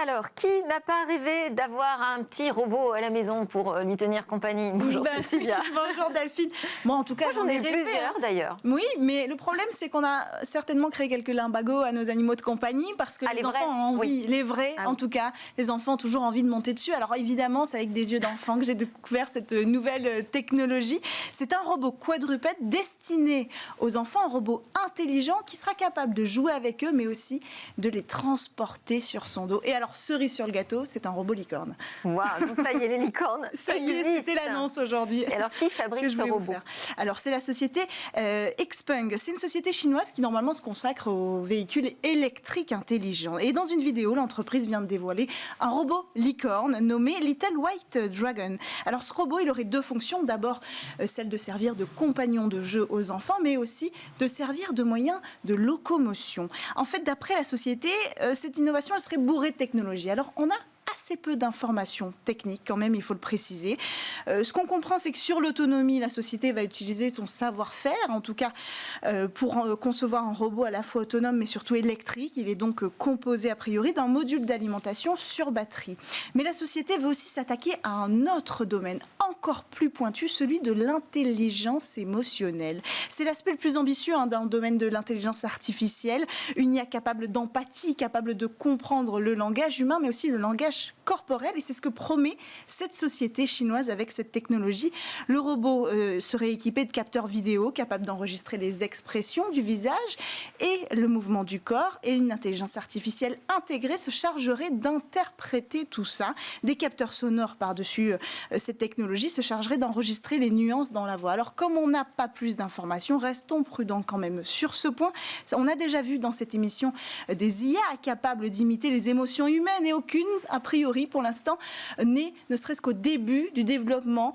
Alors, qui n'a pas rêvé d'avoir un petit robot à la maison pour lui tenir compagnie? Bonjour Cécilia. Bonjour Delphine. Moi, en tout cas, j'en ai rêvé, plusieurs d'ailleurs. Oui, mais le problème, c'est qu'on a certainement créé quelques limbagos à nos animaux de compagnie parce que les enfants ont envie, les vrais en tout cas, les enfants ont toujours envie de monter dessus. Alors évidemment, c'est avec des yeux d'enfant que j'ai découvert cette nouvelle technologie. C'est un robot quadrupède destiné aux enfants, un robot intelligent qui sera capable de jouer avec eux, mais aussi de les transporter sur son dos. Et alors, cerise sur le gâteau, c'est un robot licorne. Waouh, donc ça y est, les licornes. Ça y est, c'était l'annonce aujourd'hui. Et alors, qui fabrique ce robot? Alors, c'est la société Xpeng. C'est une société chinoise qui, normalement, se consacre aux véhicules électriques intelligents. Et dans une vidéo, l'entreprise vient de dévoiler un robot licorne nommé Little White Dragon. Alors, ce robot, il aurait deux fonctions. D'abord, celle de servir de compagnon de jeu aux enfants, mais aussi de servir de moyen de locomotion. En fait, d'après la société, cette innovation, elle serait bourrée de technologie. Alors, on a assez peu d'informations techniques quand même, il faut le préciser. Ce qu'on comprend, c'est que sur l'autonomie, la société va utiliser son savoir-faire, en tout cas pour concevoir un robot à la fois autonome mais surtout électrique. Il est donc composé a priori d'un module d'alimentation sur batterie. Mais la société veut aussi s'attaquer à un autre domaine encore plus pointu, celui de l'intelligence émotionnelle. C'est l'aspect le plus ambitieux dans le domaine de l'intelligence artificielle. Une IA capable d'empathie, capable de comprendre le langage humain, mais aussi le langage corporel, et c'est ce que promet cette société chinoise avec cette technologie. Le robot serait équipé de capteurs vidéo capables d'enregistrer les expressions du visage et le mouvement du corps, et une intelligence artificielle intégrée se chargerait d'interpréter tout ça. Des capteurs sonores par-dessus cette technologie se chargeraient d'enregistrer les nuances dans la voix. Alors, comme on n'a pas plus d'informations, restons prudents quand même sur ce point. On a déjà vu dans cette émission des IA capables d'imiter les émotions humaines, et aucune, a priori, pour l'instant, n'est ne serait-ce qu'au début du développement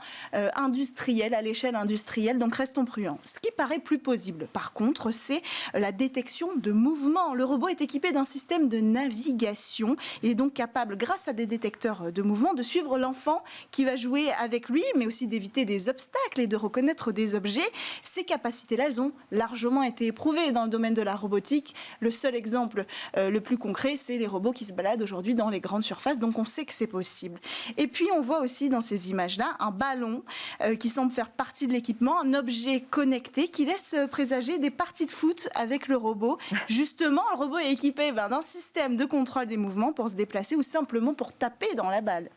industriel, à l'échelle industrielle. Donc, restons prudents. Ce qui paraît plus possible, par contre, c'est la détection de mouvements. Le robot est équipé d'un système de navigation. Il est donc capable, grâce à des détecteurs de mouvements, de suivre l'enfant qui va jouer avec lui, mais aussi d'éviter des obstacles et de reconnaître des objets. Ces capacités-là, elles ont largement été éprouvées dans le domaine de la robotique. Le seul exemple le plus concret, c'est les robots qui se baladent aujourd'hui dans les grandes surfaces. Donc, on sait que c'est possible. Et puis, on voit aussi dans ces images-là un ballon qui semble faire partie de l'équipement, un objet connecté qui laisse présager des parties de foot avec le robot. Justement, le robot est équipé d'un système de contrôle des mouvements pour se déplacer ou simplement pour taper dans la balle.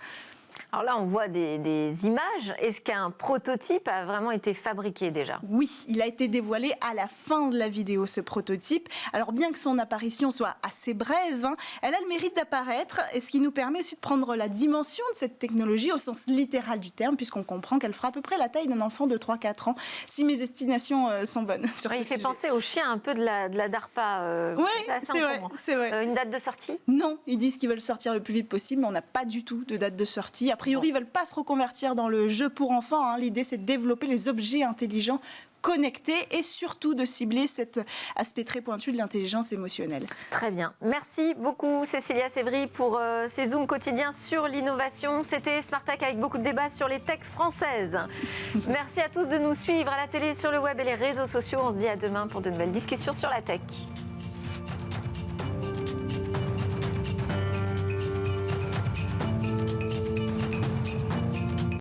Alors là, on voit des images. Est-ce qu'un prototype a vraiment été fabriqué déjà? Oui, il a été dévoilé à la fin de la vidéo, ce prototype. Alors bien que son apparition soit assez brève, elle a le mérite d'apparaître, et ce qui nous permet aussi de prendre la dimension de cette technologie au sens littéral du terme, puisqu'on comprend qu'elle fera à peu près la taille d'un enfant de 3-4 ans, si mes estimations sont bonnes sur ce il fait sujet. penser au chien un peu de la DARPA. Oui, c'est vrai. Une date de sortie? Non, ils disent qu'ils veulent sortir le plus vite possible, mais on n'a pas du tout de date de sortie. A priori, ils ne veulent pas se reconvertir dans le jeu pour enfants. L'idée, c'est de développer les objets intelligents connectés et surtout de cibler cet aspect très pointu de l'intelligence émotionnelle. Très bien. Merci beaucoup Cécilia Sévry pour ces zooms quotidiens sur l'innovation. C'était Smart Tech avec beaucoup de débats sur les techs françaises. Merci à tous de nous suivre à la télé, sur le web et les réseaux sociaux. On se dit à demain pour de nouvelles discussions sur la tech.